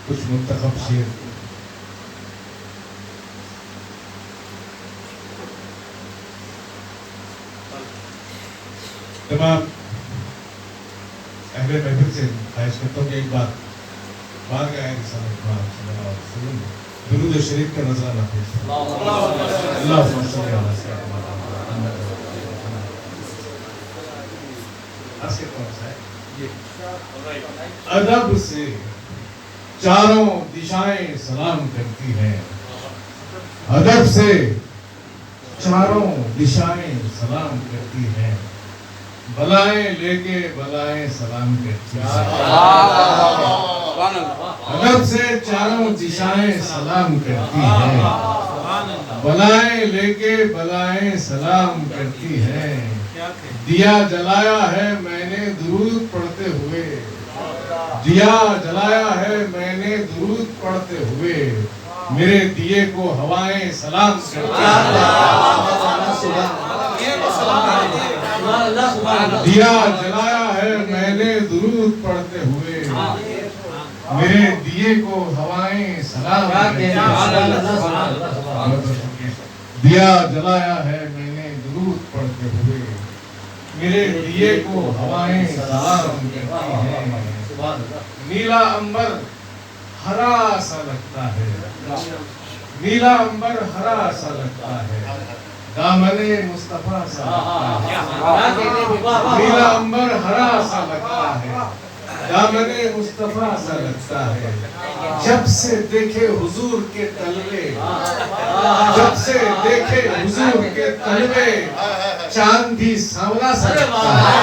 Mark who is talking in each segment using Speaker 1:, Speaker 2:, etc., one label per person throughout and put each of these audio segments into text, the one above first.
Speaker 1: کچھ منتخب شعر تمام اہل محفل سے خواہش کرتا ہوں کہ ایک بات بار گیا ہے صلی اللہ علیہ وسلم درود شریف کا نظرانہ پیش اللہ صلی اللہ ادب سے چاروں دشائیں سلام کرتی ہیں ادب سے چاروں دشائیں سلام کرتی ہیں بلائیں لے کے بلائیں سلام کرتی ہیں ادب سے چاروں دشائیں سلام کرتی ہیں بلائیں لے کے بلائیں سلام کرتی ہیں دیا جلایا ہے میں نے درود پڑھتے ہوئے دیا جلایا ہے میں نے درود پڑھتے ہوئے میرے دیے کو ہوائیں سلام کرتی ہیں دیا جلایا ہے میں نے درود پڑھتے ہوئے میرے دیے کو ہوائیں سلام کرتی ہیں دیا جلایا ہے میں نے درود پڑھتے ہوئے میرے دیے کو ہوائیں سلام کرتی ہیں نیلا امبر ہرا سا لگتا ہے نیلا امبر ہرا سا لگتا ہے دامن مصطفیٰ سا لگتا ہے نیلا امبر ہرا سا لگتا ہے دامن مصطفیٰ سا لگتا ہے جب سے دیکھے حضور کے طلبے جب سے دیکھے حضور کے طلبے چاند بھی سانولا سا لگتا ہے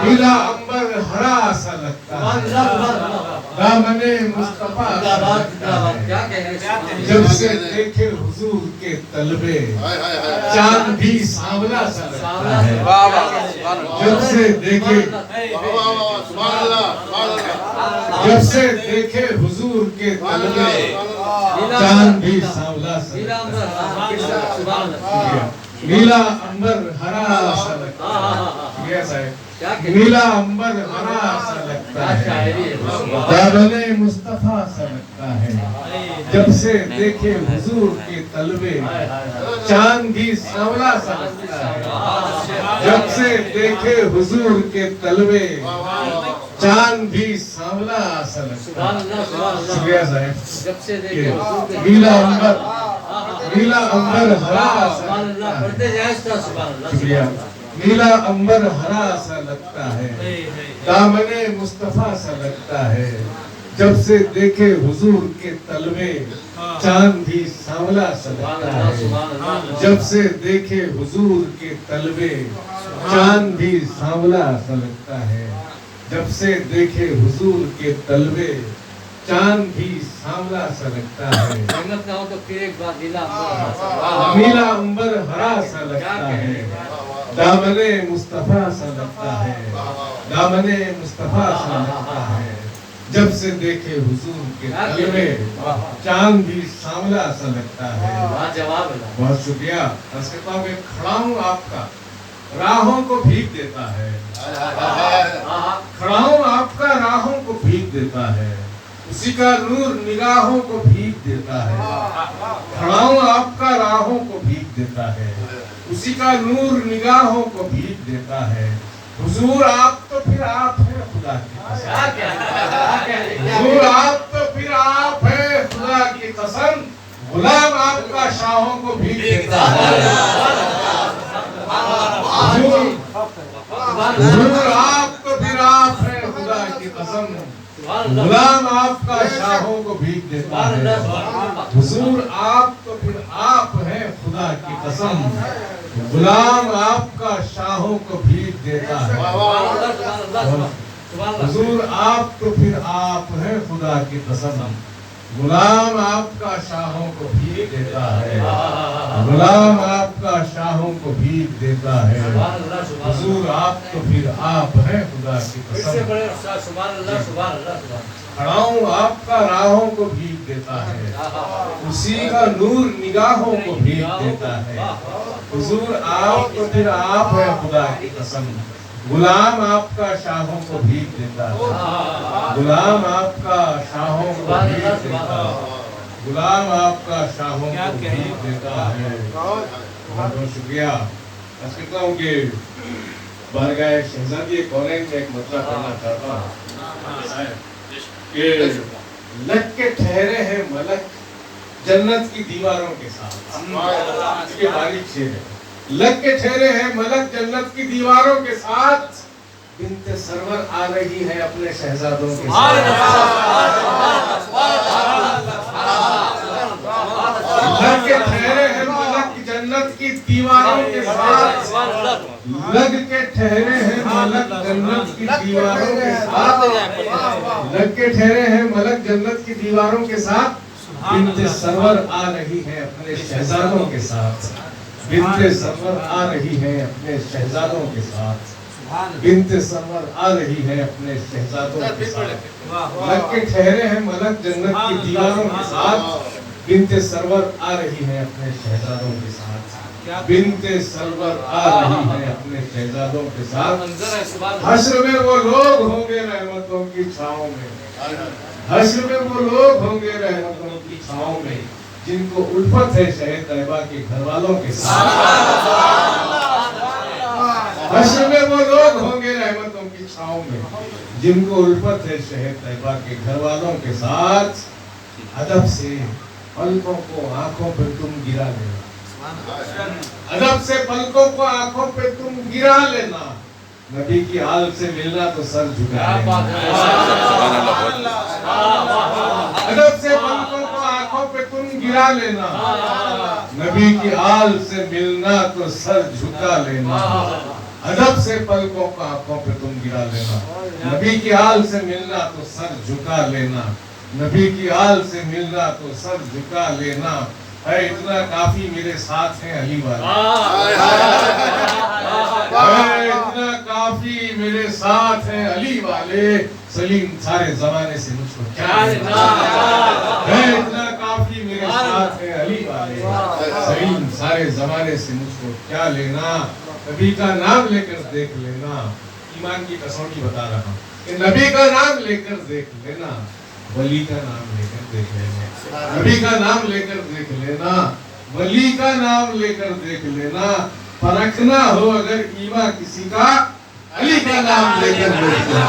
Speaker 1: نیلا امبر ہرا سا لگتا ہے دامن مصطفیٰ سا لگتا ہے جب سے دیکھے حضور کے طلبے چاند بھی سانولا سا لگتا ہے جب سے دیکھے جب سے دیکھے حضور کے طلبے چاند بھی سانولا سا لگتا ہے نیلا امبر ہرا سا لگتا ہے نیلا امبر ہرا سا لگتا ہے دامن مصطفیٰ سا لگتا ہے جب سے دیکھے حضور کے طلبے چاند بھی سانولا سا لگتا ہے جب سے دیکھے حضور کے طلبے چاند بھی سانولا سا لگتا ہے شکریہ صاحب نیلا امبر ہرا سا لگتا ہے شکریہ نیلا امبر ہرا سا لگتا ہے دامن مصطفیٰ سا لگتا ہے جب سے دیکھے حضور کے طلبے چاند بھی سانولا سا لگتا ہے جب سے دیکھے حضور کے طلبے چاند بھی سانولا سا لگتا ہے جب سے دیکھے حضور کے طلبے چاند بھی سانولا سا لگتا ہے نیلا امبر ہرا سا لگتا ہے دامن مصطفیٰ سا لگتا ہے دامن مصطفیٰ سا لگتا ہے جب سے دیکھے حضور کے طلبے چاند بھی سانولا سا لگتا ہے بہت شکریہ عرض کرتا ہوں کہ کھڑا ہوں آپ کا راہوں کو بھیگ دیتا ہے کھڑا ہوں آپ کا راہوں کو بھیگ دیتا ہے اسی کا نور نگاہوں کو بھیگ دیتا ہے کھڑا ہوں آپ کا راہوں کو بھیگ دیتا ہے اسی کا نور نگاہوں کو بھیگ دیتا ہے حضور آپ تو پھر آپ ہیں خدا کی قسم حضور آپ تو پھر آپ ہیں خدا کی قسم غلام آپ کا شاہوں کو بھیگ دیتا ہے حضور آپ تو پھر آپ ہیں خدا کی قسم غلام آپ کا شاہوں کو بھیگ دیتا ہے حضور آپ تو پھر آپ ہیں خدا کی قسم غلام آپ کا شاہوں کو بھیگ دیتا ہے حضور آپ تو پھر آپ ہیں خدا کی قسم غلام آپ کا شاہوں کو بھیگ دیتا ہے غلام آپ کا شاہوں کو بھیگ دیتا ہے حضور آپ تو پھر آپ ہیں خدا کی قسم کھڑا ہوں آپ کا راہوں کو بھیگ دیتا ہے اسی کا نور نگاہوں کو بھیگ دیتا ہے حضور آپ تو پھر آپ ہیں خدا کی قسم غلام آپ کا شاہوں کو بھیک دیتا ہے، غلام آپ کا شاہوں کو بھیک دیتا ہے، غلام آپ کا شاہوں کو بھیک دیتا ہے۔ بہت بہت شکریہ۔ میں کہتا ہوں کہ بارگاہ شہزادی کونین میں ایک مطلب کرنا چاہتا ہوں کہ لگ کے ٹھہرے ہیں ملک جنت کی دیواروں کے ساتھ۔ یہ باریک شعر ہے۔ لگ کے ٹھہرے ہیں ملک جنت کی دیواروں کے ساتھ، بنت سرور آ رہی ہے اپنے شہزادوں کے ساتھ۔ لگ کے ٹھہرے ہیں ملک جنت کی دیواروں کے ساتھ، لگ کے ٹھہرے ہیں ملک جنت کی دیواروں کے ساتھ، لگ کے ٹھہرے ہیں ملک جنت کی دیواروں کے ساتھ، بنت سرور آ رہی ہے اپنے شہزادوں کے ساتھ، بنت سرور آ رہی ہے اپنے شہزادوں کے ساتھ، بنت سرور آ رہی ہے اپنے شہزادوں کے ساتھ، لگ کے ٹھہرے ہیں ملک جنت کی دیواروں کے ساتھ، بنت سرور آ رہی ہے اپنے شہزادوں کے ساتھ، بنت سرور آ رہی ہے اپنے شہزادوں کے ساتھ۔ حشر میں وہ لوگ ہوں گے رحمتوں کی چھاؤں میں، حشر میں وہ لوگ ہوں گے رحمتوں کی چھاؤں میں، جن کو الفت ہے شہر طیبہ کے گھر والوں کے ساتھ۔ حشر میں وہ لوگ ہوں گے رحمتوں کی چھاؤں میں، جن کو الفت ہے شہر طیبہ کے گھر والوں کے ساتھ۔ ادب سے پلکوں کو آنکھوں پہ تم گرا لینا، ادب سے پلکوں کو آنکھوں پہ تم گرا لینا، نبی کی آل سے ملنا تو سر جھکا لینا۔ ادب سے پلکوں کو آنکھوں پہ تم گرا لینا، نبی کی آل سے ملنا تو سر جھکا لینا۔ ادب سے پلکوں کو آنکھوں پہ تم گرا لینا، نبی کی آل سے ملنا تو سر جھکا لینا، نبی کی آل سے ملنا تو سر جھکا لینا۔ ہے اتنا کافی میرے ساتھ ہیں علی والے، ہے اتنا کافی میرے ساتھ ہیں علی والے، سلیم سارے زمانے سے مجھ کو کیا لینا، ہے اتنا کافی میرے ساتھ ہیں علی والے، سلیم سارے زمانے سے مجھ کو کیا لینا۔ نبی کا نام لے کر دیکھ لینا، ایمان کی کسوٹی بتا رہا ہوں کہ نبی کا نام لے کر دیکھ لینا، ولی کا نام لے کر دیکھ لینا، نبی کا نام لے کر دیکھ لینا، ولی کا نام لے کر دیکھ لینا، پرکھنا ہو اگر ایمان کسی کا، علی کا نام لے کر دیکھ لینا۔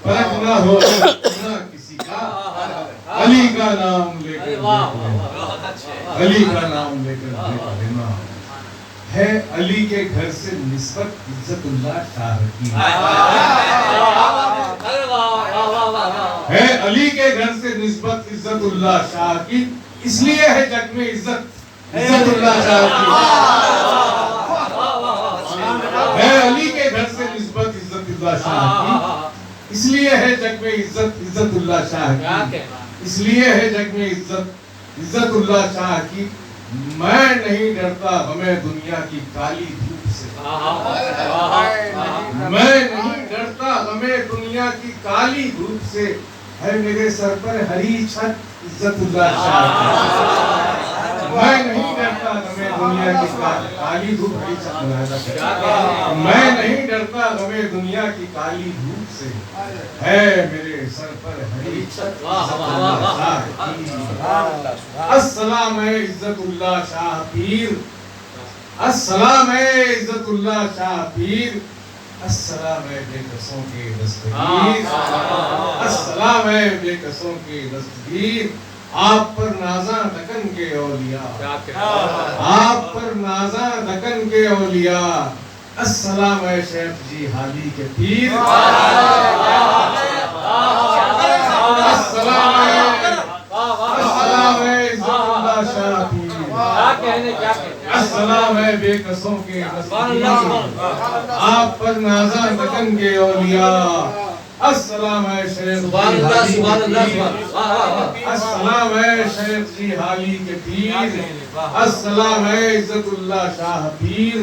Speaker 1: پرکھنا ہو اگر ایمان کسی کا، علی کا نام لے کر دیکھ لینا، علی کا نام لے کر دیکھ لینا۔ ہے علی کے گھر سے نسبت عزت اللہ شاہ کی، ہے علی کے گھر سے نسبت عزت اللہ شاہ کی، اس لیے ہے جگ میں عزت عزت اللہ شاہ کی، ہے علی کے گھر سے نسبت عزت اللہ شاہ کی، اس لیے ہے جگ میں عزت عزت اللہ شاہ کی، اس لیے ہے جگ میں عزت عزت اللہ شاہ کی۔ میں نہیں ڈرتا ہمیں دنیا کی کالی دھوپ سے، میں نہیں ڈرتا ہمیں دنیا کی کالی دھوپ سے، ہے میرے سر پر ہری چھت عزت اللہ شاہ کی، میں نہیں ڈرتا ہمیں دنیا کی کالی دھوپ، ہری چھت میں نہیں ڈرتا ہمیں دنیا کی کالی دھوپ سے، ہے میرے سر پر ہری چھت عزت اللہ شاہ کی۔ السلام ہے عزت اللہ شاہ پیر، السلام ہے عزت اللہ شاہ پیر، السلام ہے بے کسوں کے دستگیر، السلام ہے بے کسوں کے دستگیر، آپ پر نازاں دکن کے اولیاء، آپ پر نازاں دکن کے اولیاء، السلام ہے شیخ جی حالی کے پیر، السلام ہے عزت اللہ شاہ پیر، السلام ہے بے کسوں کے دستگیر، آپ پر نازاں دکن کے اولیاء، السلام ہے شیخ جی حالی کے پیر، السلام ہے شیخ جی حالی کے پیر، السلام ہے عزت اللہ شاہ پیر،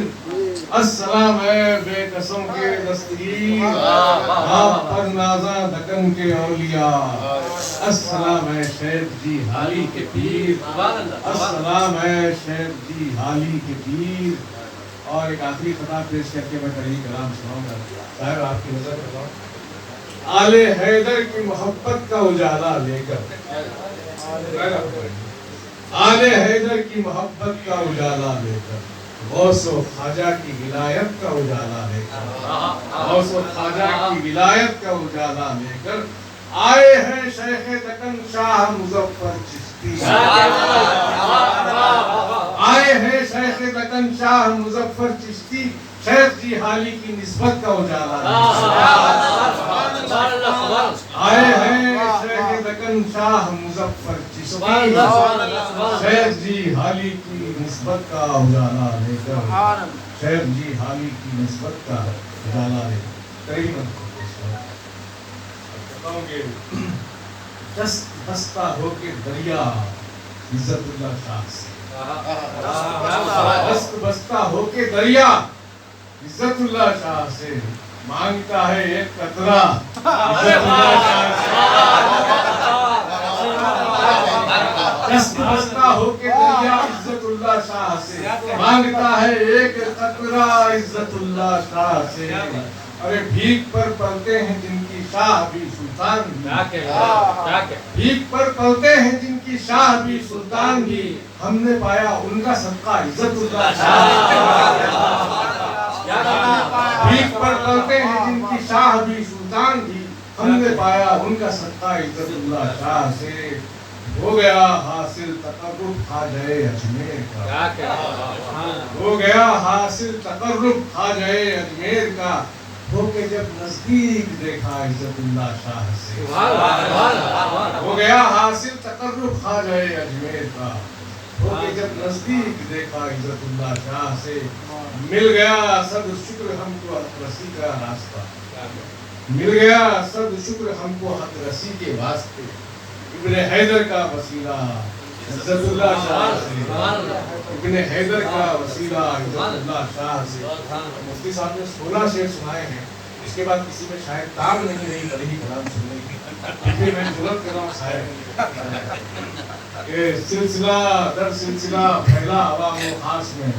Speaker 1: السلام ہے بے قسم کے دستگیر، آپ پر نازاں دکن کے اولیاء، السلام ہے شیخ جی حالی کے پیر، السلام ہے شیخ جی حالی کے پیر۔ اور ایک آخری خطاب پیش کر کے میں کہیں کلام سناؤں گا۔ صاحب آپ کی نظر کرتا ہوں، آل حیدر کی محبت کا اجالا لے کر، آل حیدر کی محبت کا اجالا لے کر، غوث و خواجہ کی ولایت کا اجالا لے کر، غوث و خواجہ کی ولایت کا اجالا لے کر آئے ہیں شیخ دکن شاہ مظفر چشتی، آئے ہیں شیخ دکن شاہ مظفر چشتی، شیخ جی حالی کی نسبت کا اجالا لے کر، آئے ہیں شیخ دکن شاہ مظفر چشتی، شیخ جی حالی کی نسبت کا اجالا لے کر، شیخ جی حالی کی نسبت کا اجالا لے کر۔ دست بستہ ہو کے دریا عزت اللہ شاہ سے، دست بستہ ہو کے دریا عزت اللہ شاہ سے، مانگتا ہے ایک قطرہ عزت اللہ شاہ سے، دست بستہ ہو کے دریا عزت اللہ شاہ سے، مانگتا ہے ایک قطرہ عزت اللہ شاہ سے۔ ارے بھیک پر پلتے ہیں جن کی شاہ بھی سلطان بھی، بھیک پر پلتے ہیں جن کی شاہ بھی سلطان بھی، ہم نے پایا ان کا صدقہ عزت اللہ شاہ سے، بھیک پر پلتے ہیں جن کی شاہ بھی سلطان بھی، ہم نے پایا ان کا صدقہ عزت اللہ شاہ سے۔ ہو گیا حاصل تقرب خواجہ اجمیر کا، ہو گیا حاصل تقرب خواجہ اجمیر کا، ہو کے جب نزدیک دیکھا عزت اللہ شاہ سے، ہو گیا حاصل تقرب خواجہ اجمیر کا، ہو کے جب نزدیک دیکھا عزت اللہ شاہ سے، مل گیا صد شکر ہم کو حق رسی کا راستہ، مل گیا صد شکر ہم کو حق رسی کے واسطے، ابن حیدر کا وسیلہ عزت اللہ شاہ سے، ابن حیدر کا وسیلہ عزت اللہ شاہ سے۔ مفتی صاحب نے 16 شعر سنائے ہیں، اس کے بعد کسی میں شاید تاب نہیں رہی کبھی کلام سننے کی، اس لیے میں جرأت کر رہا ہوں صاحب کہ سلسلہ در سلسلہ پھیلا عوام و خاص میں،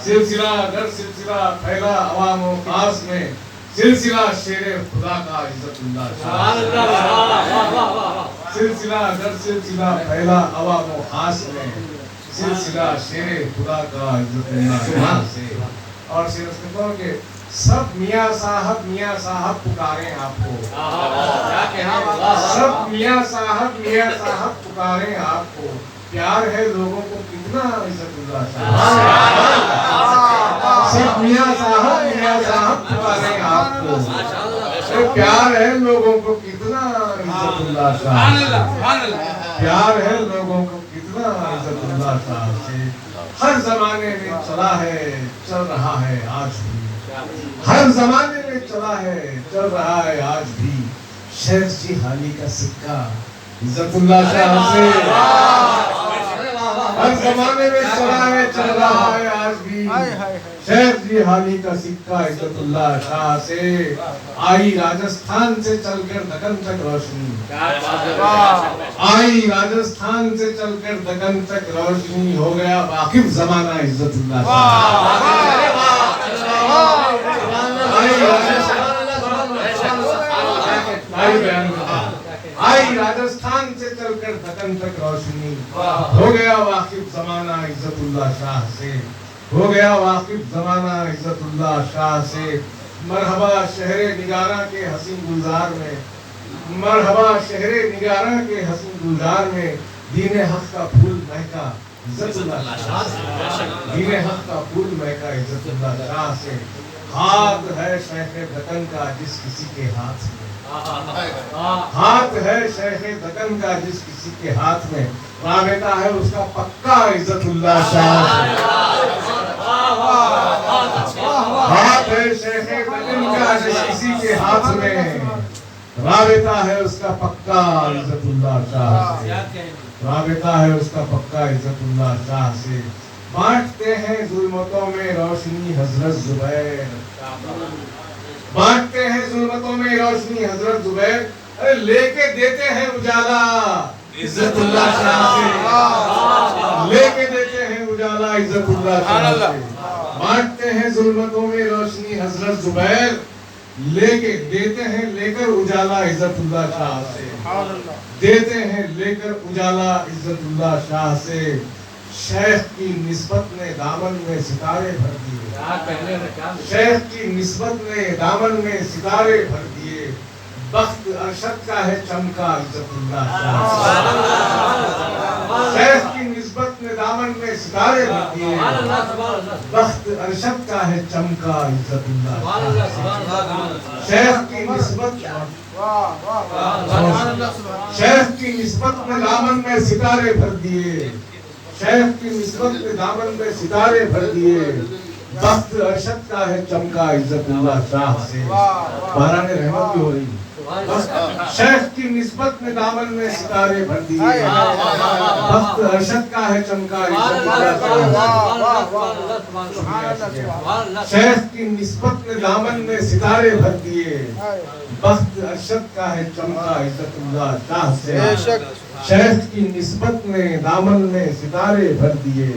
Speaker 1: سلسلہ در سلسلہ پھیلا عوام و خاص میں، سلسلہ شیر خدا کا عزت اللہ شاہ سے، سلسلہ در سلسلہ پھیلا عوام و خاص میں، سلسلہ شیر خدا کا عزت اللہ شاہ سے۔ اور شیر اس میں کہو کہ سب میاں صاحب پکاریں آپ کو، سب میاں صاحب پکاریں آپ کو، پیار ہے لوگوں کو کتنا عزت اللہ شاہ، سب میاں صاحب پکاریں آپ کو، پیار ہے لوگوں کو کتنا عزت اللہ شاہ، پیار ہے لوگوں کو کتنا عزت اللہ شاہ سے۔ ہر زمانے میں چلا ہے چل رہا ہے آج بھی، ہر زمانے میں چلا ہے چل رہا ہے آج بھی، شیخ جی حالی کا سکہ عزت اللہ شاہ سے، ہر زمانے میں چلا ہے چل رہا ہے آج بھی، شیخ جی حالی کا سکہ عزت اللہ شاہ سے۔ آئی راجستھان سے چل کر دکن تک روشنی، آئی راجستھان سے چل کر دکن تک روشنی، ہو گیا واقف زمانہ عزت اللہ شاہ، آئی راجستھان سے چل کر دکن تک روشنی، ہو گیا واقف زمانہ عزت اللہ شاہ سے، ہو گیا واقف زمانہ عزت اللہ شاہ سے۔ مرحبا شہر نگارہ کے حسین گلزار میں، مرحبا شہر نگارہ کے حسین گلزار میں، دین حق کا پھول مہکا عزت اللہ شاہ سے، دین حق کا پھول مہکا عزت اللہ شاہ سے۔ ہاتھ ہے شیخ دکن کا جس کسی کے ہاتھ میں، ہاتھ ہے شیخ دکن کا جس کسی کے ہاتھ میں، رابطہ ہے اس کا پکا عزت اللہ شاہ سے، ہاتھ ہے شیخ دکن کا جس کسی کے ہاتھ میں، رابطہ ہے اس کا پکا عزت اللہ شاہ سے، رابطہ ہے اس کا پکا عزت اللہ شاہ سے۔ بانٹتے ہیں ظلمتوں میں روشنی حضرت زبیر، بانٹتے ہیں ظلمتوں میں روشنی حضرت زبیر، ارے لے کے دیتے ہیں اجالا عزت اللہ شاہ سے، لے کے دیتے ہیں اجالا عزت اللہ شاہ سے، بانٹتے ہیں ظلمتوں میں روشنی حضرت زبیر، لے کے دیتے ہیں لے کر اجالا عزت اللہ شاہ سے، دیتے ہیں لے کر اجالا عزت اللہ شاہ سے، شیخ کی نسبت نے دامن میں ستارے بھر دیے، شیخ کی نسبت نے دامن میں ستارے بھر دیے، بخت ارشد کا ہے چمکا عزت اللہ شاہ سے، شیخ کی نسبت نے دامن میں ستارے بھر دیے، بخت ارشد کا ہے چمکا عزت اللہ شاہ سے، شیخ کی نسبت شیخ کی نسبت میں دامن میں ستارے بھر دیے، شیخ کی نسبت میں دامن میں ستارے بھر دیے، بخت ارشد کا ہے چمکا عزت اللہ شاہ سے، باران رحمت بھی ہو رہی ہے، شیخ کی نسبت میں دامن میں ستارے بھر دیے، بخت ارشد کا ہے چمکا عزت اللہ شاہ سے، شیخ کی نسبت میں دامن میں ستارے بھر دیے، بخت ارشد کا ہے چمکا عزت اللہ شاہ سے، شیخ کی نسبت نے دامن میں ستارے بھر دیے،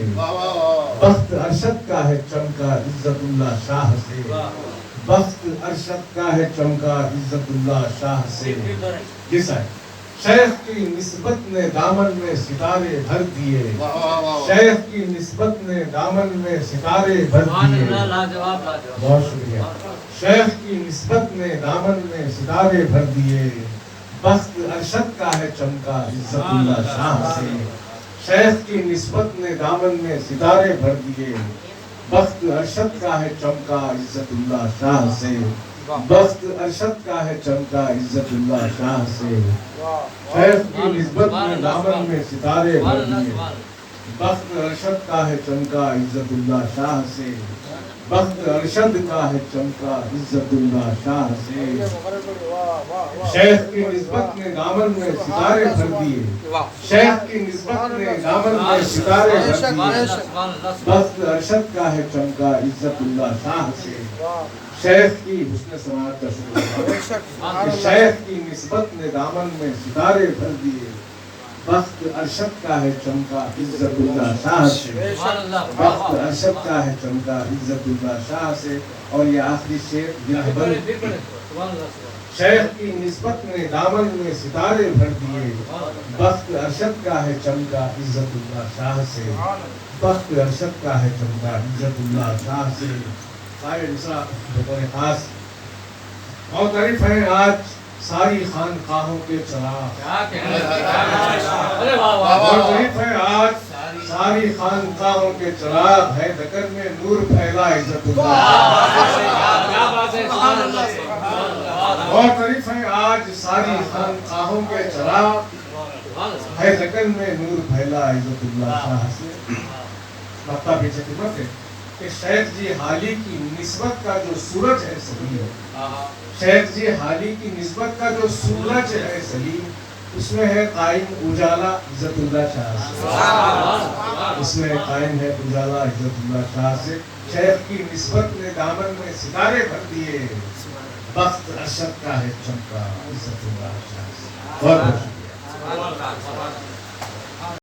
Speaker 1: بخت ارشد کا ہے چمکا عزت اللہ شاہ سے، بخت ارشد کا ہے چمکا عزت اللہ شاہ سے، جیسا ہے شیخ کی نسبت نے دامن میں ستارے بھر دیے، شیخ کی نسبت نے دامن میں ستارے بھر دیے، بہت شکریہ، شیخ کی نسبت نے دامن میں ستارے بھر دیے، بخت ارشد کا ہے چمکا عزت اللہ شاہ سے، شیخ کی نسبت نے دامن میں ستارے بھر دیے، بخت ارشد کا ہے چمکا عزت اللہ شاہ سے، بخت ارشد کا ہے چمکا عزت اللہ شاہ سے، شیخ کی نسبت نے دامن میں ستارے بھر دیے، بخت ارشد کا ہے چمکا عزت اللہ شاہ سے، بخت ارشد کا ہے چمکا عزت اللہ شاہ سے، شیخ کی نسبت نے دامن میں ستارے بھر دیے، شیخ کی نسبت نے دامن میں ستارے بھر دیے، بخت ارشد کا ہے چمکا عزت اللہ شاہ سے، شیخ کی حسن سماعت کا شکر، شیخ کی نسبت نے دامن میں ستارے بھر دیے، بخت ارشد کا ہے چمکا عزت اللہ شاہ سے، بخت ارشد کا ہے چمکا عزت اللہ شاہ سے، اور یہ آخری شعر شیخ کی نسبت نے دامن میں ستارے بھر دیے، بخت ارشد کا ہے چمکا عزت اللہ شاہ سے، بخت ارشد کا ہے چمکا عزت اللہ شاہ سے، صاحب دوسرا بطور خاص معترف ہیں آج ساری خانقاہوں کے چراغ، معترف ہیں آج ساری خانقاہوں کے چراغ، ہے دکن میں نور پھیلا عزت اللہ، معترف ہیں آج ساری خانقاہوں کے چراغ، ہے دکن میں نور پھیلا عزت اللہ شاہ سے، نقطہ پیچھے خدمت ہے کہ شیخ جی حالی کی نسبت کا جو سورج ہے سلیم، شیخ جی حالی کی نسبت کا جو سورج ہے سلیم، اس میں ہے قائم اجالا عزت اللہ شاہ سے، اس میں قائم ہے اجالا عزت اللہ شاہ سے، شیخ کی نسبت نے دامن میں ستارے بھر دیے، بخت ارشد کا ہے چمکا عزت اللہ شاہ سے، بہت بہت شکریہ۔